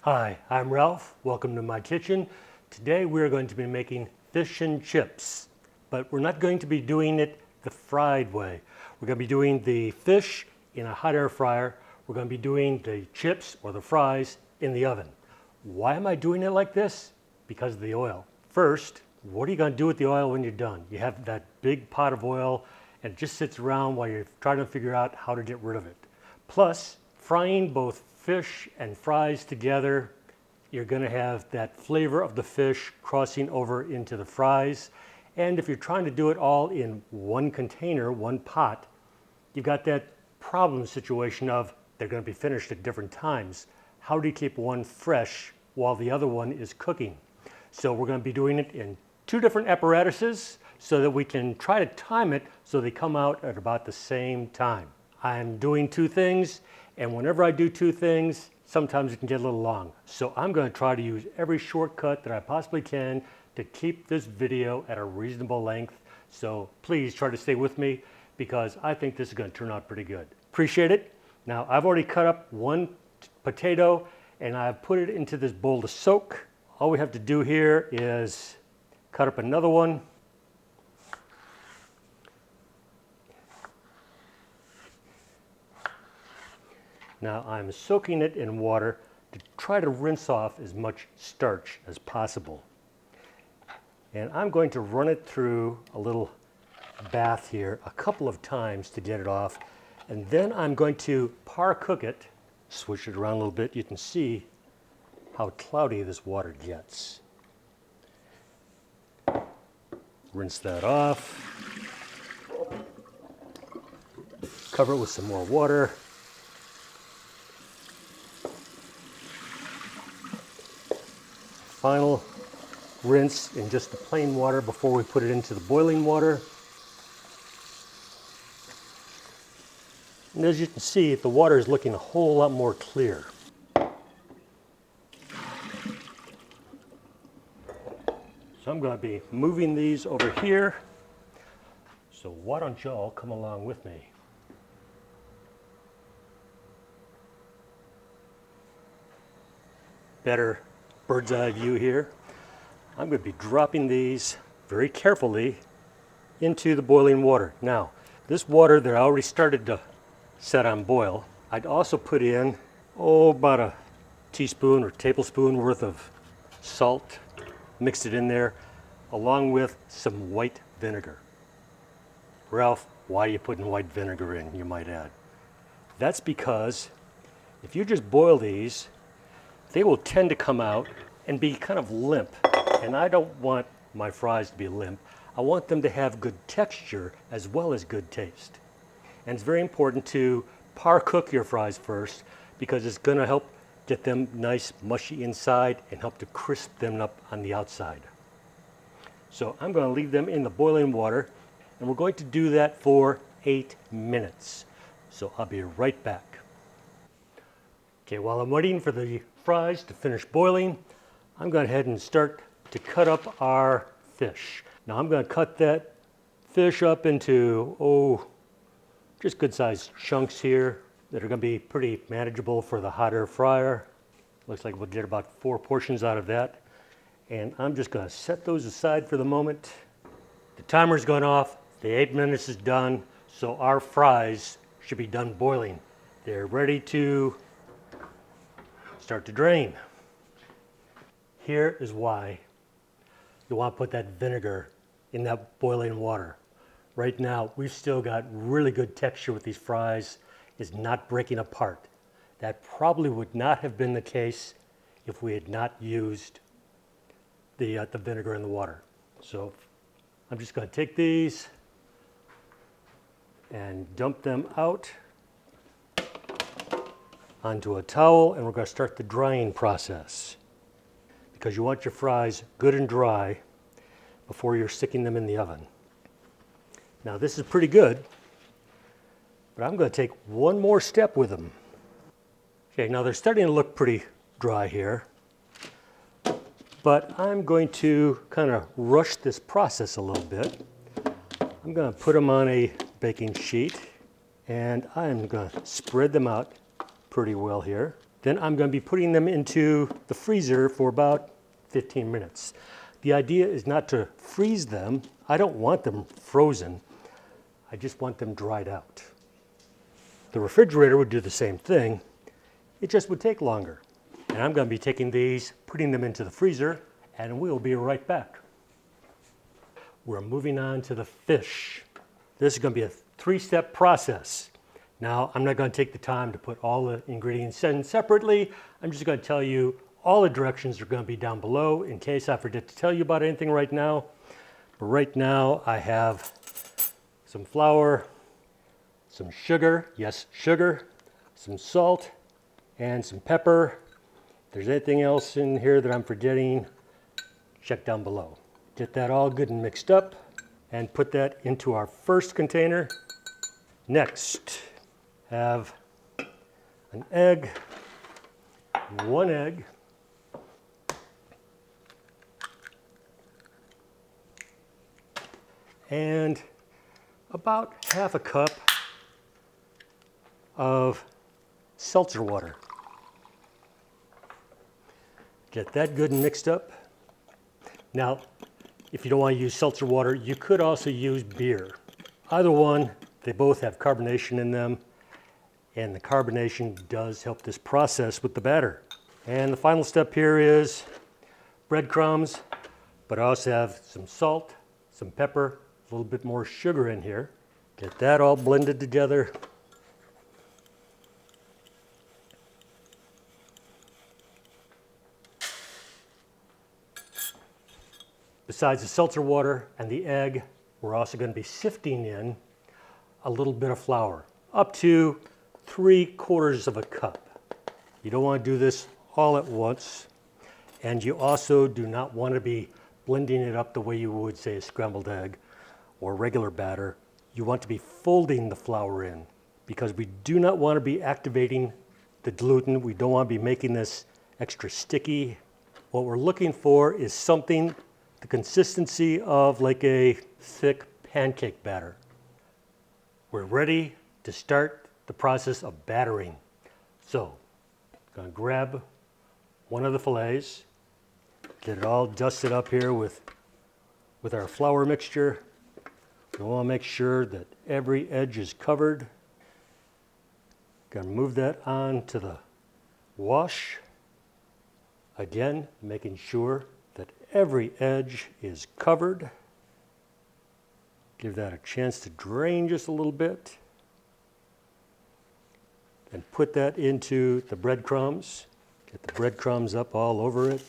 Hi, I'm Ralph. Welcome to my kitchen. Today we're going to be making fish and chips, but we're not going to be doing it the fried way. We're going to be doing the fish in a hot air fryer. We're going to be doing the chips or the fries in the oven. Why am I doing it like this? Because of the oil. First, what are you going to do with the oil when you're done? You have that big pot of oil and it just sits around while you're trying to figure out how to get rid of it. Plus, frying both fish and fries together, you're going to have that flavor of the fish crossing over into the fries. And if you're trying to do it all in one container, one pot, you've got that problem situation of they're going to be finished at different times. How do you keep one fresh while the other one is cooking? So we're going to be doing it in two different apparatuses so that we can try to time it so they come out at about the same time. I'm doing two things, and whenever I do two things, sometimes it can get a little long. So I'm going to try to use every shortcut that I possibly can to keep this video at a reasonable length. So please try to stay with me because I think this is going to turn out pretty good. Appreciate it. Now I've already cut up one potato and I've put it into this bowl to soak. All we have to do here is cut up another one. Now I'm soaking it in water to try to rinse off as much starch as possible. And I'm going to run it through a little bath here a couple of times to get it off. And then I'm going to par cook it, switch it around a little bit. You can see how cloudy this water gets. Rinse that off. Cover it with some more water. Final rinse in just the plain water before we put it into the boiling water. And as you can see, the water is looking a whole lot more clear. So I'm going to be moving these over here. So why don't you all come along with me? Better bird's eye view here. I'm going to be dropping these very carefully into the boiling water. Now, this water that I already started to set on boil, I'd also put in, about a teaspoon or tablespoon worth of salt, mixed it in there, along with some white vinegar. Ralph, why are you putting white vinegar in, you might add? That's because if you just boil these, they will tend to come out and be kind of limp. And I don't want my fries to be limp. I want them to have good texture as well as good taste. And it's very important to par cook your fries first because it's going to help get them nice mushy inside and help to crisp them up on the outside. So I'm going to leave them in the boiling water and we're going to do that for 8 minutes. So I'll be right back. Okay, while I'm waiting for the fries to finish boiling, I'm going to go ahead and start to cut up our fish. Now I'm going to cut that fish up into, just good sized chunks here that are going to be pretty manageable for the hot air fryer. Looks like we'll get about 4 portions out of that. And I'm just going to set those aside for the moment. The timer's gone off, the 8 minutes is done, so our fries should be done boiling. They're ready to start to drain. Here is why you want to put that vinegar in that boiling water. Right now, we've still got really good texture with these fries. It's not breaking apart. That probably would not have been the case if we had not used the vinegar in the water. So I'm just going to take these and dump them out onto a towel, and we're going to start the drying process because you want your fries good and dry before you're sticking them in the oven. Now this is pretty good, but I'm going to take one more step with them. Okay, now they're starting to look pretty dry here, but I'm going to kind of rush this process a little bit. I'm going to put them on a baking sheet and I'm going to spread them out pretty well here. then I'm going to be putting them into the freezer for about 15 minutes. The idea is not to freeze them. I don't want them frozen. I just want them dried out. The refrigerator would do the same thing. It just would take longer. And I'm going to be taking these, putting them into the freezer, and we'll be right back. We're moving on to the fish. This is going to be a 3-step process. Now, I'm not going to take the time to put all the ingredients in separately. I'm just going to tell you all the directions are going to be down below in case I forget to tell you about anything right now. But right now, I have some flour, some sugar, yes, sugar, some salt, and some pepper. If there's anything else in here that I'm forgetting, check down below. Get that all good and mixed up and put that into our first container. Next, have an egg, 1 egg, and about half a cup of seltzer water. Get that good and mixed up. Now, if you don't want to use seltzer water, you could also use beer. Either one, they both have carbonation in them, and the carbonation does help this process with the batter. And the final step here is breadcrumbs, but I also have some salt, some pepper, a little bit more sugar in here. Get that all blended together. Besides the seltzer water and the egg, we're also going to be sifting in a little bit of flour, up to 3/4 of a cup. You don't want to do this all at once, and you also do not want to be blending it up the way you would, say, a scrambled egg or regular batter. You want to be folding the flour in, because we do not want to be activating the gluten. We don't want to be making this extra sticky. What we're looking for is something the consistency of like a thick pancake batter. We're ready to start the process of battering. So, I'm going to grab one of the fillets, get it all dusted up here with our flour mixture. We want to make sure that every edge is covered. Going to move that on to the wash. Again, making sure that every edge is covered. Give that a chance to drain just a little bit. And put that into the breadcrumbs. Get the breadcrumbs up all over it.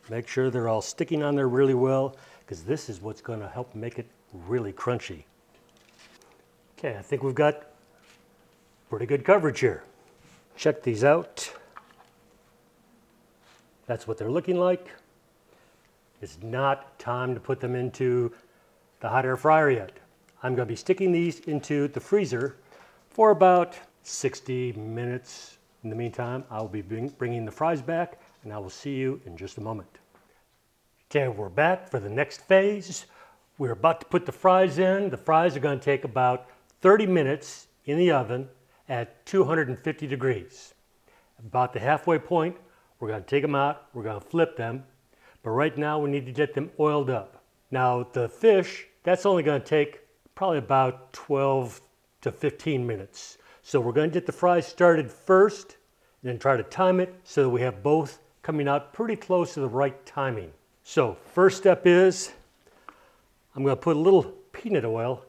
Make sure they're all sticking on there really well, because this is what's going to help make it really crunchy. Okay, I think we've got pretty good coverage here. Check these out. That's what they're looking like. It's not time to put them into the hot air fryer yet. I'm going to be sticking these into the freezer for about 60 minutes. In the meantime, I'll be bringing the fries back, and I will see you in just a moment. Okay, we're back for the next phase. We're about to put the fries in. The fries are going to take about 30 minutes in the oven at 250 degrees. About the halfway point, we're going to take them out, we're going to flip them, but right now we need to get them oiled up. Now the fish, that's only going to take probably about 12 to 15 minutes. So we're going to get the fries started first, and then try to time it so that we have both coming out pretty close to the right timing. So first step is, I'm going to put a little peanut oil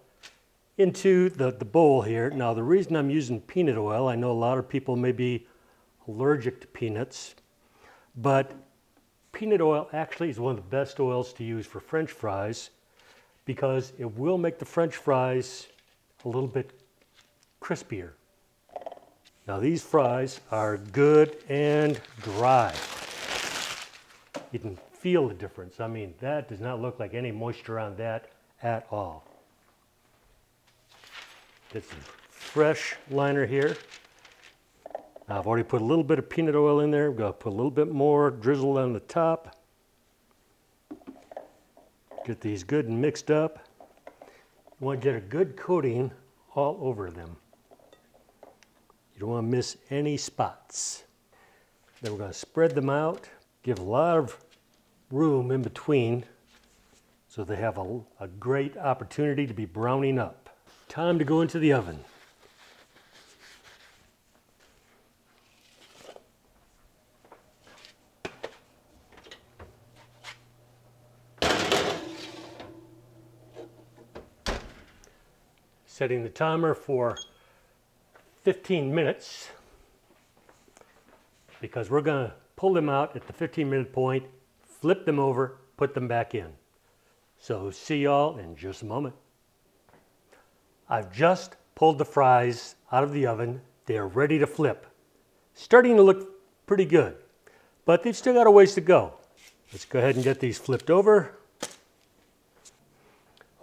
into the bowl here. Now the reason I'm using peanut oil, I know a lot of people may be allergic to peanuts, but peanut oil actually is one of the best oils to use for French fries, because it will make the French fries a little bit crispier. Now these fries are good and dry. You can feel the difference. I mean, that does not look like any moisture on that at all. Get some fresh liner here. Now I've already put a little bit of peanut oil in there. I'm going to put a little bit more drizzled on the top. Get these good and mixed up. You want to get a good coating all over them. You don't want to miss any spots. Then we're going to spread them out, give a lot of room in between so they have a great opportunity to be browning up. Time to go into the oven. Setting the timer for 15 minutes because we're going to pull them out at the 15-minute point, flip them over, put them back in. So see y'all in just a moment. I've just pulled the fries out of the oven. They are ready to flip. Starting to look pretty good, but they've still got a ways to go. Let's go ahead and get these flipped over.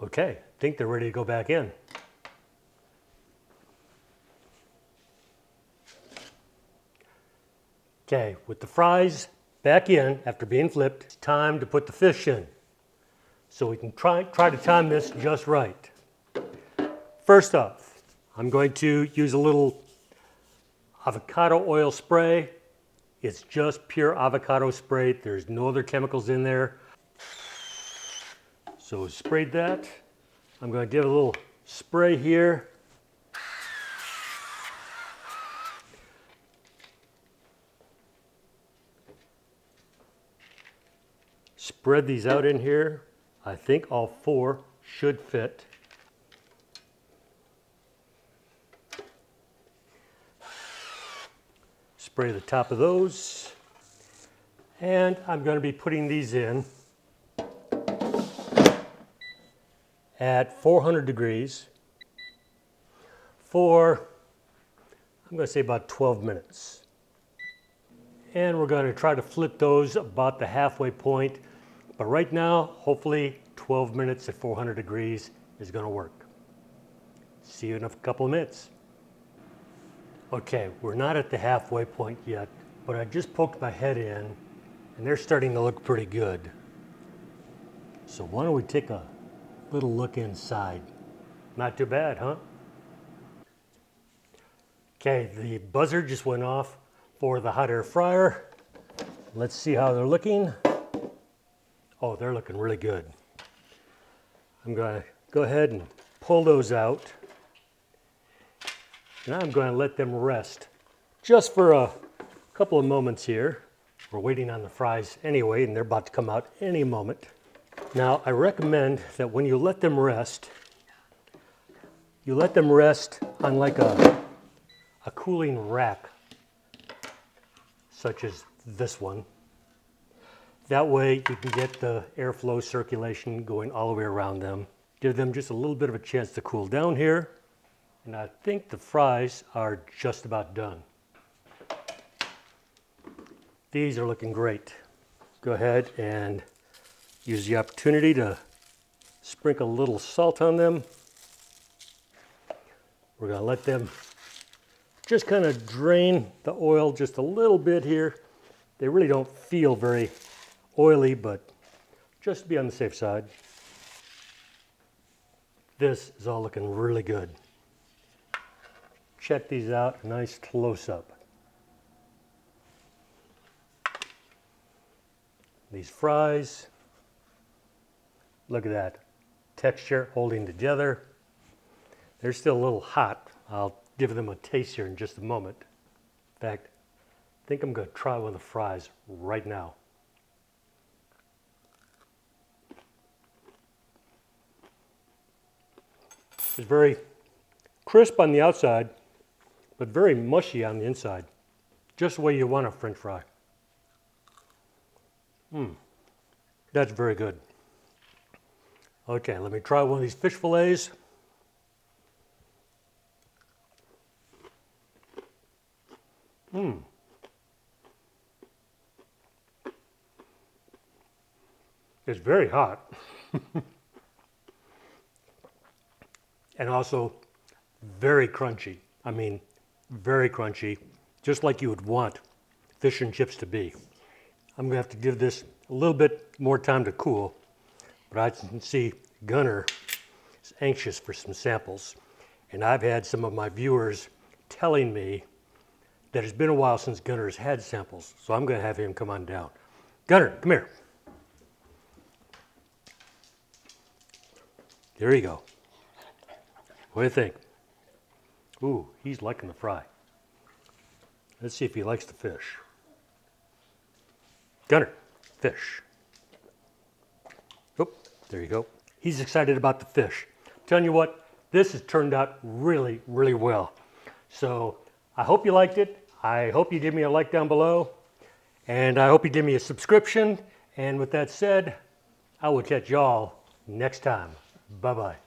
Okay, I think they're ready to go back in. Okay, with the fries back in after being flipped, it's time to put the fish in. So we can try to time this just right. First off, I'm going to use a little avocado oil spray. It's just pure avocado spray. There's no other chemicals in there. So sprayed that. I'm going to give a little spray here. Spread these out in here. I think all 4 should fit. Spray the top of those. And I'm going to be putting these in at 400 degrees for, I'm going to say about 12 minutes. And we're going to try to flip those about the halfway point. But right now, hopefully 12 minutes at 400 degrees is going to work. See you in a couple of minutes. Okay, we're not at the halfway point yet, but I just poked my head in and they're starting to look pretty good. So why don't we take a little look inside? Not too bad, huh? Okay, the buzzer just went off for the hot air fryer. Let's see how they're looking. Oh, they're looking really good. I'm going to go ahead and pull those out. And I'm going to let them rest just for a couple of moments here. We're waiting on the fries anyway, and they're about to come out any moment. Now, I recommend that when you let them rest on like a cooling rack, such as this one. That way you can get the airflow circulation going all the way around them. Give them just a little bit of a chance to cool down here. And I think the fries are just about done. These are looking great. Go ahead and use the opportunity to sprinkle a little salt on them. We're going to let them just kind of drain the oil just a little bit here. They really don't feel very oily, but just to be on the safe side. This is all looking really good. Check these out, a nice close-up. These fries, look at that texture holding together. They're still a little hot. I'll give them a taste here in just a moment. In fact, I think I'm going to try one of the fries right now. It's very crisp on the outside, but very mushy on the inside. Just the way you want a French fry. That's very good. Okay, let me try one of these fish fillets. It's very hot. And also very crunchy. I mean, very crunchy, just like you would want fish and chips to be. I'm gonna have to give this a little bit more time to cool, but I can see Gunner is anxious for some samples. And I've had some of my viewers telling me that it's been a while since Gunner's had samples, so I'm going to have him come on down. Gunner, come here. There you go. What do you think? Ooh, he's liking the fry. Let's see if he likes the fish. Gunner, fish. Oh, there you go. He's excited about the fish. I'm telling you what, this has turned out really, really well. So I hope you liked it. I hope you give me a like down below. And I hope you give me a subscription. And with that said, I will catch y'all next time. Bye-bye.